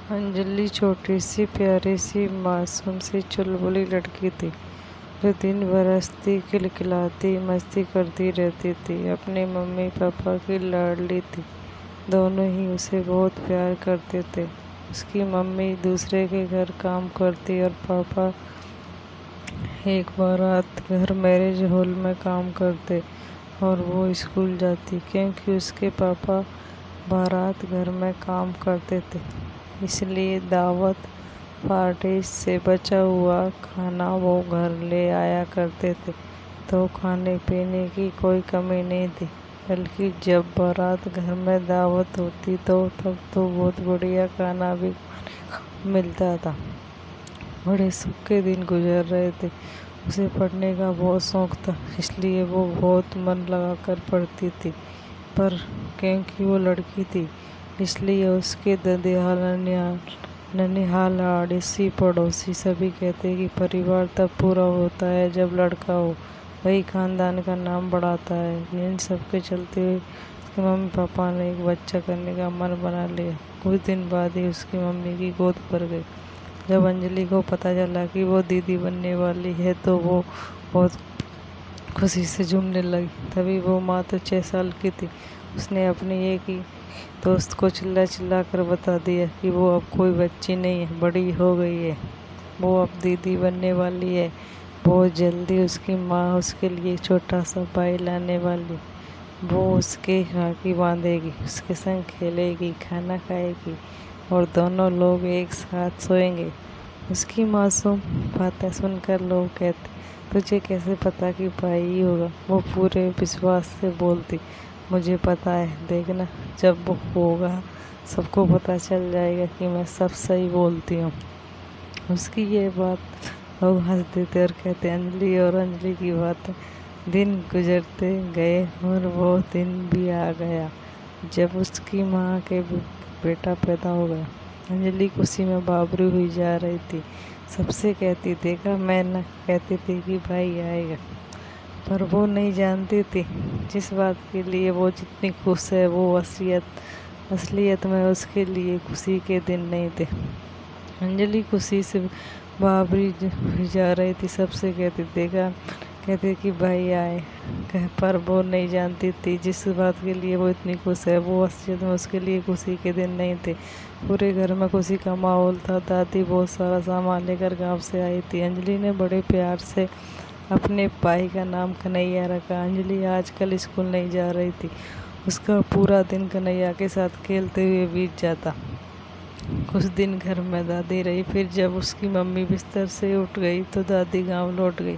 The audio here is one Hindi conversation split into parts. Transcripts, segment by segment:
अंजलि छोटी सी प्यारी सी मासूम सी चुलबुली लड़की थी जो दिन भर हंसती खिलखिलाती मस्ती करती रहती थी। अपने मम्मी पापा की लाडली थी। दोनों ही उसे बहुत प्यार करते थे। उसकी मम्मी दूसरे के घर काम करती और पापा एक बारात घर मैरिज हॉल में काम करते और वो स्कूल जाती क्योंकि उसके पापा बारात घर में काम करते थे। इसलिए दावत पार्टी से बचा हुआ खाना वो घर ले आया करते थे। तो खाने पीने की कोई कमी नहीं थी, बल्कि जब बारात घर में दावत होती तो तब तो बहुत बढ़िया खाना भी मिलता था। बड़े सुख के दिन गुजर रहे थे। उसे पढ़ने का बहुत शौक था, इसलिए वो बहुत मन लगाकर पढ़ती थी। पर क्योंकि वो लड़की थी, इसलिए उसके ददियाल ननिहाल आड़ोसी पड़ोसी सभी कहते कि परिवार तब पूरा होता है जब लड़का हो, वही खानदान का नाम बढ़ाता है। इन सब के चलते हुए उसके मम्मी पापा ने एक बच्चा करने का मन बना लिया। कुछ दिन बाद ही उसकी मम्मी की गोद भर गई। जब अंजलि को पता चला कि वो दीदी बनने वाली है तो वो बहुत खुशी से झूमने लगी। तभी वो मात्र 6 साल की थी। उसने अपनी एक ही दोस्त को चिल्ला चिल्ला कर बता दिया कि वो अब कोई बच्ची नहीं है, बड़ी हो गई है, वो अब दीदी बनने वाली है। बहुत जल्दी उसकी माँ उसके लिए छोटा सा भाई लाने वाली। वो उसके राखी बांधेगी, उसके संग खेलेगी, खाना खाएगी और दोनों लोग एक साथ सोएंगे। उसकी मासूम बातें सुनकर लोग कहते, तुझे कैसे पता कि भाई ही होगा? वो पूरे विश्वास से बोलती, मुझे पता है, देखना जब वो होगा सबको पता चल जाएगा कि मैं सब सही बोलती हूँ। उसकी ये बात लोग हंस देते और कहते, अंजलि और अंजलि की बातें। दिन गुजरते गए और वो दिन भी आ गया जब उसकी माँ के बेटा पैदा हो गया। अंजलि खुशी में बाबरी हुई जा रही थी। सबसे कहती, देखा मैं न कहती थी कि भाई आएगा। पर वो नहीं जानती थी जिस बात के लिए वो जितनी खुश है वो असलियत में उसके लिए खुशी के दिन नहीं थे। अंजलि खुशी से बाबरी जा रही थी। सबसे कहती, देखा कहते कि भाई आए पर वो नहीं जानती थी जिस बात के लिए वो इतनी खुश है वो असलियत में उसके लिए खुशी के दिन नहीं थे। पूरे घर में खुशी का माहौल था। दादी बहुत सारा सामान लेकर गांव से आई थी। अंजलि ने बड़े प्यार से अपने भाई का नाम कन्हैया रखा। अंजलि आजकल स्कूल नहीं जा रही थी। उसका पूरा दिन कन्हैया के साथ खेलते हुए बीत जाता। कुछ दिन घर में दादी रही। फिर जब उसकी मम्मी बिस्तर से उठ गई तो दादी गांव लौट गई।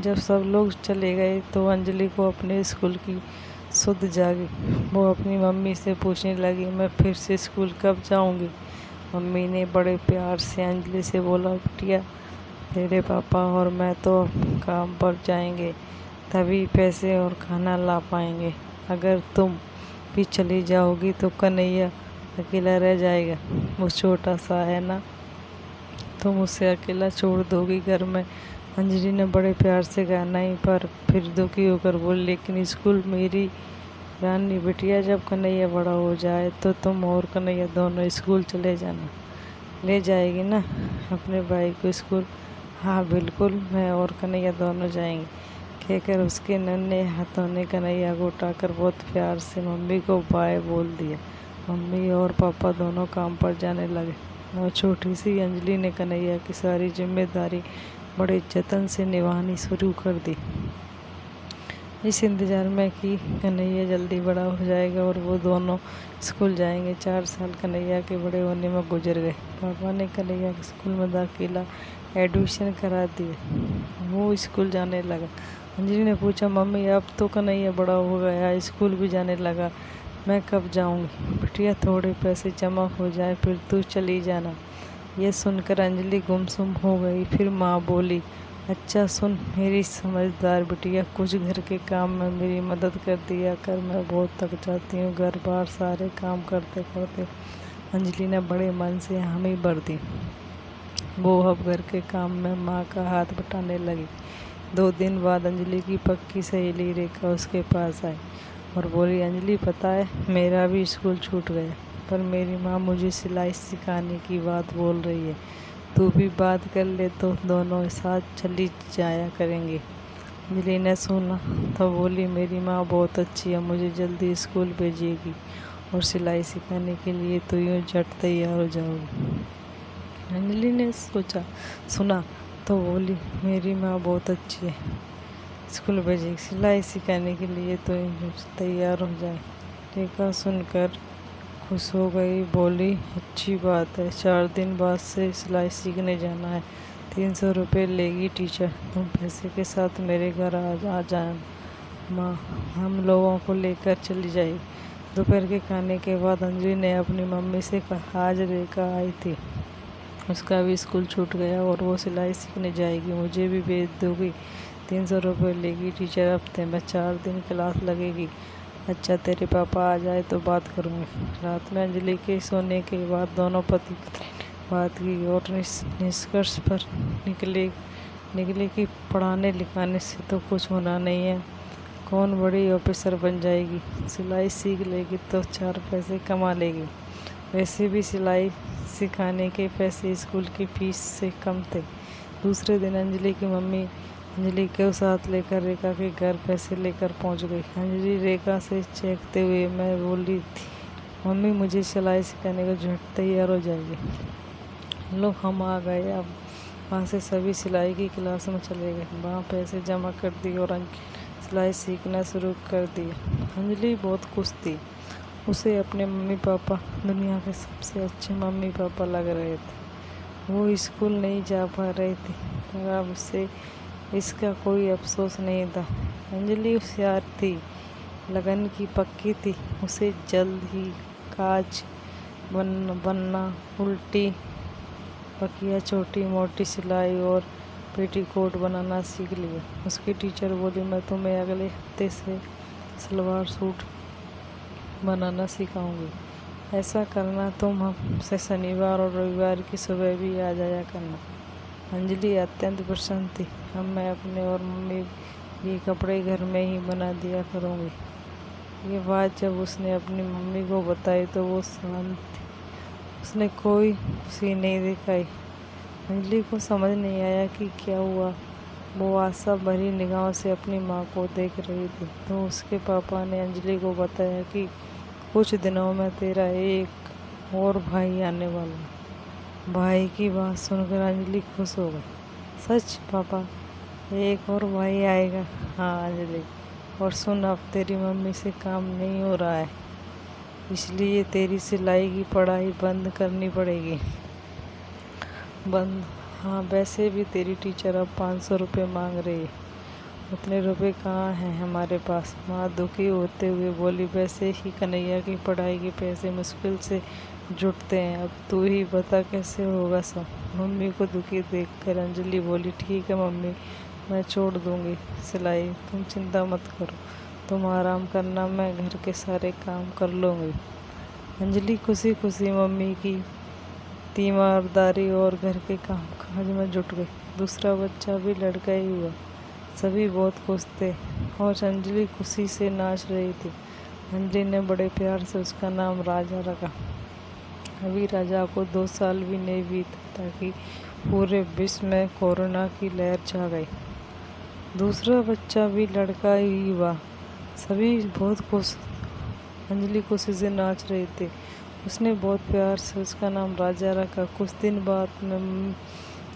जब सब लोग चले गए तो अंजलि को अपने स्कूल की सुध जागी। वो अपनी मम्मी से पूछने लगी, मैं फिर से स्कूल कब जाऊंगी? मम्मी ने बड़े प्यार से अंजलि से बोला, बिटिया तेरे पापा और मैं तो काम पर जाएंगे, तभी पैसे और खाना ला पाएंगे। अगर तुम भी चली जाओगी तो कन्हैया अकेला रह जाएगा। वो छोटा सा है ना, तुम उसे अकेला छोड़ दोगी घर में? अंजलि ने बड़े प्यार से कहा, नहीं। पर फिर दुखी होकर बोली, लेकिन स्कूल मेरी रानी बिटिया, जब कन्हैया बड़ा हो जाए तो तुम और कन्हैया दोनों स्कूल चले जाना। ले जाएगी ना अपने भाई को स्कूल? हाँ बिल्कुल, मैं और कन्हैया दोनों जाएंगे, कहकर उसके नन्हे हाथों ने कन्हैया को उठाकर बहुत प्यार से मम्मी को बाय बोल दिया। मम्मी और पापा दोनों काम पर जाने लगे और छोटी सी अंजलि ने कन्हैया की सारी जिम्मेदारी बड़े जतन से निभानी शुरू कर दी। इस इंतजार में कि कन्हैया जल्दी बड़ा हो जाएगा और वो दोनों स्कूल जाएंगे। 4 साल कन्हैया के बड़े होने में गुजर गए। पापा ने कन्हैया के स्कूल में दाखिला एडमिशन करा दिया। वो स्कूल जाने लगा। अंजलि ने पूछा, मम्मी अब तो कन्हैया बड़ा हो गया, स्कूल भी जाने लगा, मैं कब जाऊंगी? बिटिया थोड़े पैसे जमा हो जाए फिर तू चली जाना। ये सुनकर अंजलि गुमसुम हो गई। फिर माँ बोली, अच्छा सुन मेरी समझदार बिटिया, कुछ घर के काम में मेरी मदद कर दिया कर, मैं बहुत थक जाती हूँ घर बार सारे काम करते करते। अंजलि ने बड़े मन से हामी भर दी। वो अब घर के काम में माँ का हाथ बटाने लगी। 2 दिन बाद अंजलि की पक्की सहेली रेखा उसके पास आई और बोली, अंजलि पता है मेरा भी स्कूल छूट गया। पर मेरी माँ मुझे सिलाई सिखाने की बात बोल रही है। तू भी बात कर ले तो दोनों साथ चली जाया करेंगे। अंजलि ने सुना तो बोली, मेरी माँ बहुत अच्छी है, मुझे जल्दी स्कूल भेजेगी और सिलाई सिखाने के लिए तो यूँ झट तैयार हो जाओगी। अंजलि ने सुना तो बोली, मेरी माँ बहुत अच्छी है, स्कूल भेजेगी, सिलाई सिखाने के लिए तो तैयार हो जाए। रेखा सुनकर खुश हो गई, बोली, अच्छी बात है, 4 दिन बाद से सिलाई सीखने जाना है। 300 रुपये लेगी टीचर, तुम पैसे के साथ मेरे घर आ जाना माँ, हम लोगों को लेकर चली जाएगी। दोपहर के खाने के बाद अंजलि ने अपनी मम्मी से कहा, आज रेखा आई थी, उसका भी स्कूल छूट गया और वो सिलाई सीखने जाएगी, मुझे भी भेज दोगी। 300 रुपये लेगी टीचर, हफ्ते में 4 दिन क्लास लगेगी। अच्छा, तेरे पापा आ जाए तो बात करूँगी। रात में अंजलि के सोने के बाद दोनों पति पत्नी ने बात की और निष्कर्ष पर निकले कि पढ़ाने लिखाने से तो कुछ होना नहीं है, कौन बड़ी ऑफिसर बन जाएगी, सिलाई सीख लेगी तो 4 पैसे कमा लेगी। वैसे भी सिलाई सिखाने के पैसे स्कूल की फीस से कम थे। दूसरे दिन अंजलि की मम्मी अंजलि को साथ लेकर रेखा के घर पैसे लेकर पहुंच गई। अंजलि रेखा से चेखते हुए मैं बोली थी, मम्मी मुझे सिलाई सिखाने को झट तैयार हो जाएगी। लोग हम आ गए। अब वहाँ से सभी सिलाई की क्लास में चले गए। वहाँ पैसे जमा कर दिए और सिलाई सीखना शुरू कर दिया। अंजलि बहुत खुश थी, उसे अपने मम्मी पापा दुनिया के सबसे अच्छे मम्मी पापा लग रहे थे। वो स्कूल नहीं जा पा रही थी पर अब उसे इसका कोई अफसोस नहीं था। अंजलि होशियार थी, लगन की पक्की थी, उसे जल्द ही काज बनना, उल्टी पकिया, छोटी मोटी सिलाई और पेटीकोट बनाना सीख लिया। उसकी टीचर बोली, मैं तुम्हें अगले हफ्ते से सलवार सूट बनाना सिखाऊंगी। ऐसा करना, तुम हमसे शनिवार और रविवार की सुबह भी आ जाया करना। अंजलि अत्यंत प्रसन्न थी। अब मैं अपने और मम्मी के कपड़े घर में ही बना दिया करूँगी। ये बात जब उसने अपनी मम्मी को बताई तो वो शांत थी, उसने कोई खुशी नहीं दिखाई। अंजलि को समझ नहीं आया कि क्या हुआ। वो आशा भरी निगाहों से अपनी माँ को देख रही थी तो उसके पापा ने अंजलि को बताया कि कुछ दिनों में तेरा एक और भाई आने वाला है। भाई की बात सुनकर अंजलि खुश हो गई। सच पापा, एक और भाई आएगा? हाँ अंजलि, और सुन, अब तेरी मम्मी से काम नहीं हो रहा है, इसलिए तेरी सिलाई की पढ़ाई बंद करनी पड़ेगी। बंद? हाँ, वैसे भी तेरी टीचर अब 500 रुपये मांग रही है, उतने रुपए कहाँ हैं हमारे पास। माँ दुखी होते हुए बोली, वैसे ही कन्हैया की पढ़ाई के पैसे मुश्किल से जुटते हैं, अब तू ही बता कैसे होगा सब। मम्मी को दुखी देखकर अंजलि बोली, ठीक है मम्मी, मैं छोड़ दूँगी सिलाई, तुम चिंता मत करो, तुम आराम करना, मैं घर के सारे काम कर लूँगी। अंजलि खुशी खुशी मम्मी की तीमारदारी और घर के काम काज में जुट गई। दूसरा बच्चा भी लड़का ही हुआ। सभी बहुत खुश थे और अंजलि खुशी से नाच रही थी। अंजलि ने बड़े प्यार से उसका नाम राजा रखा। अभी राजा को 2 साल भी नहीं बीते ताकि पूरे विश्व में कोरोना की लहर छा गई। दूसरा बच्चा भी लड़का ही हुआ। सभी बहुत खुश। अंजलि खुशी से नाच रही थी। उसने बहुत प्यार से उसका नाम राजा रखा। कुछ दिन बाद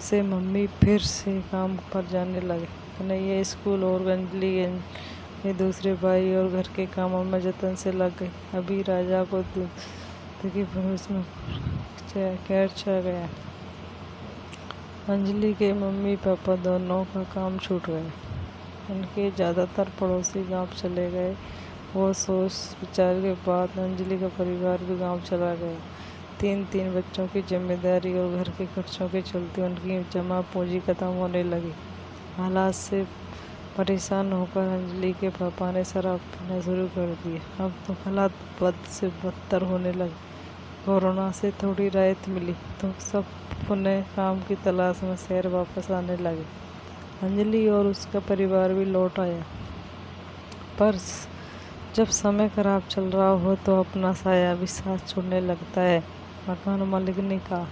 से मम्मी फिर से काम पर जाने लगे। कन्हैया स्कूल और अंजलि के दूसरे भाई और घर के कामों में जतन से लग गई। अभी राजा को देखी उसमें कहर छा गया। अंजलि के मम्मी पापा दोनों का काम छूट गया। उनके ज़्यादातर पड़ोसी गांव चले गए। वो सोच विचार के बाद अंजलि का परिवार भी गांव चला गया। 3 बच्चों की जिम्मेदारी और घर के खर्चों के चलते उनकी जमा पूंजी खत्म होने लगी। हालात से परेशान होकर अंजलि के पापा ने शराब पीना शुरू कर दिया। अब तो हालात बद से बदतर होने लगे। कोरोना से थोड़ी राहत मिली तो सब पुनः काम की तलाश में शहर वापस आने लगे। अंजलि और उसका परिवार भी लौट आया, पर जब समय खराब चल रहा हो तो अपना साया भी साथ छोड़ने लगता है। मकान मालिक ने कहा,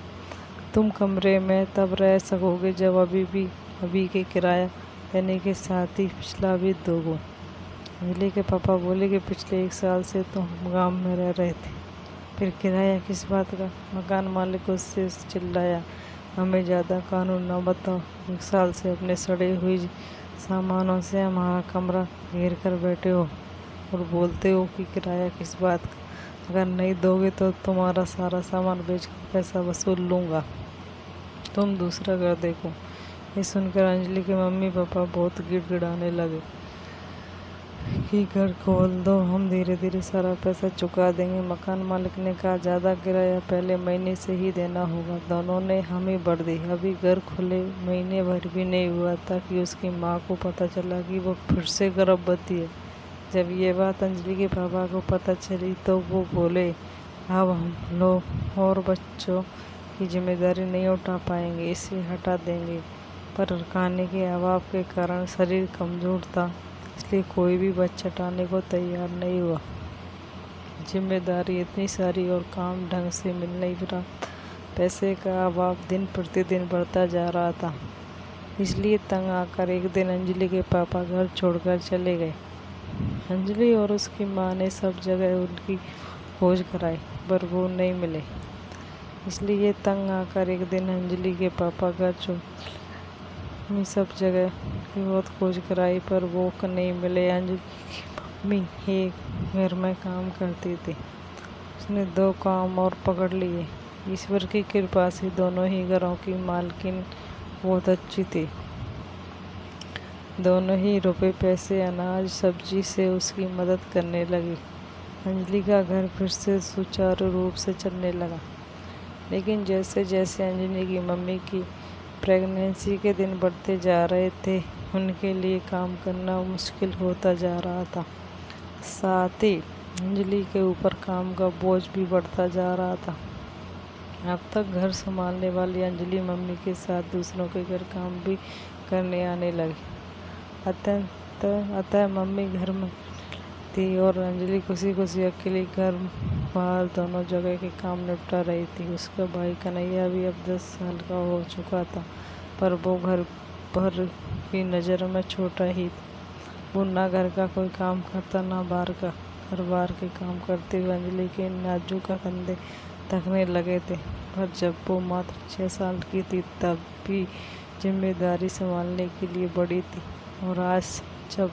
तुम कमरे में तब रह सकोगे जब अभी के किराया देने के साथ ही पिछला भी दोगे। अंजलि के पापा बोले कि पिछले 1 साल से तो हम गांव में रह रहे थे, फिर किराया किस बात का। मकान मालिक उससे चिल्लाया, हमें ज़्यादा कानून ना बताओ। 1 साल से अपने सड़े हुए सामानों से हमारा कमरा घेर कर बैठे हो और बोलते हो कि किराया किस बात का। अगर नहीं दोगे तो तुम्हारा सारा सामान बेचकर पैसा वसूल लूँगा। तुम दूसरा घर देखो। ये सुनकर अंजलि के मम्मी पापा बहुत गिड़गिड़ाने लगे कि घर खोल दो, हम धीरे धीरे सारा पैसा चुका देंगे। मकान मालिक ने कहा, ज़्यादा किराया पहले महीने से ही देना होगा। दोनों ने हामी भर दी। अभी घर खुले महीने भर भी नहीं हुआ था कि उसकी माँ को पता चला कि वो फिर से गर्भवती है। जब ये बात अंजलि के पापा को पता चली तो वो बोले, अब हम लोग और बच्चों की जिम्मेदारी नहीं उठा पाएंगे, इसे हटा देंगे। पर खाने के अभाव के कारण शरीर कमज़ोर था, इसलिए कोई भी बच्चा हटाने को तैयार नहीं हुआ। जिम्मेदारी इतनी सारी और काम ढंग से मिल नहीं रहा, पैसे का अभाव दिन प्रतिदिन बढ़ता जा रहा था। इसलिए तंग आकर एक दिन अंजलि के पापा घर छोड़कर चले गए। अंजलि और उसकी माँ ने सब जगह उनकी खोज कराई, पर वो नहीं मिले। इसलिए तंग आकर एक दिन अंजलि के पापा घर छोड़ सब जगह की बहुत खोज कराई, पर वो नहीं मिले। अंजलि की मम्मी एक घर में काम करती थी, उसने 2 काम और पकड़ लिए। ईश्वर की कृपा से दोनों ही घरों की मालकिन बहुत अच्छी थी। दोनों ही रुपए पैसे अनाज सब्जी से उसकी मदद करने लगी। अंजलि का घर फिर से सुचारू रूप से चलने लगा। लेकिन जैसे जैसे अंजलि की मम्मी की प्रेगनेंसी के दिन बढ़ते जा रहे थे, उनके लिए काम करना मुश्किल होता जा रहा था। साथ ही अंजलि के ऊपर काम का बोझ भी बढ़ता जा रहा था। अब तक घर संभालने वाली अंजलि मम्मी के साथ दूसरों के घर काम भी करने आने लगी। अतः मम्मी घर में थी और अंजलि खुशी खुशी अकेली घर बाहर दोनों जगह के काम निपटा रही थी। उसका भाई कन्हैया भी अब 10 साल का हो चुका था, पर वो घर भर की नज़र में छोटा ही था। वो ना घर का कोई काम करता ना बाहर का। घर बाहर के काम करते हुए अंजलि के नाजुक कंधे थकने लगे थे। पर जब वो मात्र 6 साल की थी तब भी जिम्मेदारी संभालने के लिए बड़ी थी। और आज जब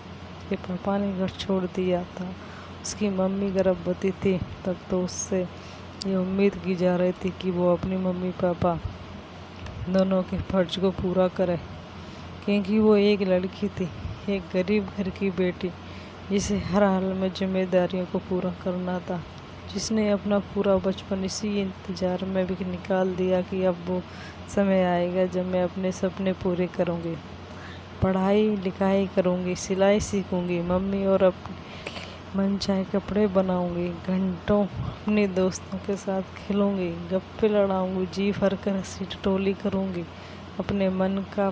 के पापा ने घर छोड़ दिया था, उसकी मम्मी गर्भवती थी, तब तो उससे ये उम्मीद की जा रही थी कि वो अपनी मम्मी पापा दोनों के फर्ज को पूरा करे, क्योंकि वो एक लड़की थी, एक गरीब घर की बेटी, जिसे हर हाल में जिम्मेदारियों को पूरा करना था, जिसने अपना पूरा बचपन इसी इंतज़ार में भी निकाल दिया कि अब वो समय आएगा जब मैं अपने सपने पूरे करूँगी, पढ़ाई लिखाई करूँगी, सिलाई सीखूँगी, मम्मी और अपने मनचाहे कपड़े बनाऊँगी, घंटों अपने दोस्तों के साथ खेलूँगी, गप्पे लड़ाऊँगी, जी भर कर हंसी ठिठोली करूँगी, अपने मन का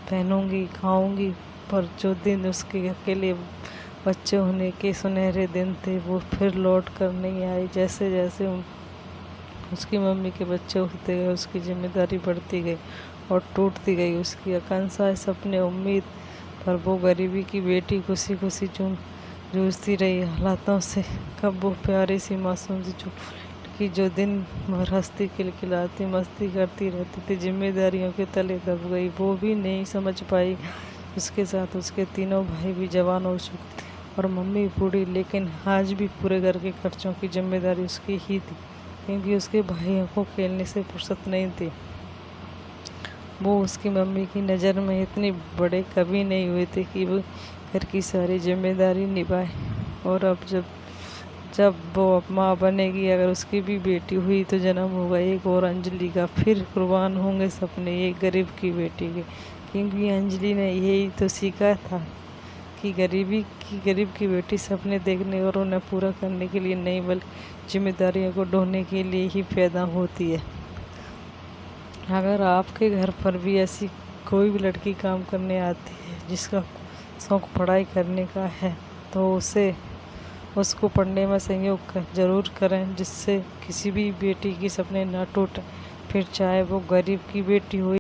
पहनूँगी, खाऊँगी। पर जो दिन उसके अकेले बच्चे होने के सुनहरे दिन थे, वो फिर लौट कर नहीं आए। जैसे जैसे उसकी मम्मी के बच्चे होते गए, उसकी जिम्मेदारी बढ़ती गई और टूटती गई उसकी आकांक्षाएं, सपने, उम्मीद। पर वो गरीबी की बेटी खुशी खुशी जूझती रही हालातों से। कब वो प्यारी सी मासूम सी की जो दिन भर हंसती खिलखिलाती मस्ती करती रहती थी, जिम्मेदारियों के तले दब गई। वो भी नहीं समझ पाई, उसके साथ उसके तीनों भाई भी जवान हो चुके थे और मम्मी बूढ़ी, लेकिन आज भी पूरे घर के खर्चों की जिम्मेदारी उसकी ही थी, क्योंकि उसके भाइयों को खेलने से फुर्सत नहीं थी। वो उसकी मम्मी की नज़र में इतने बड़े कभी नहीं हुए थे कि वो घर की सारी जिम्मेदारी निभाए। और अब जब वो माँ बनेगी, अगर उसकी भी बेटी हुई तो जन्म होगा एक और अंजलि का, फिर कुर्बान होंगे सपने एक गरीब की बेटी के, क्योंकि अंजलि ने यही तो सीखा था कि गरीब की बेटी सपने देखने और उन्हें पूरा करने के लिए नहीं, बल्कि जिम्मेदारियों को ढोने के लिए ही पैदा होती है। अगर आपके घर पर भी ऐसी कोई भी लड़की काम करने आती है जिसका शौक़ पढ़ाई करने का है, तो उसको पढ़ने में सहयोग ज़रूर करें, जिससे किसी भी बेटी के सपने ना टूटें, फिर चाहे वो गरीब की बेटी हो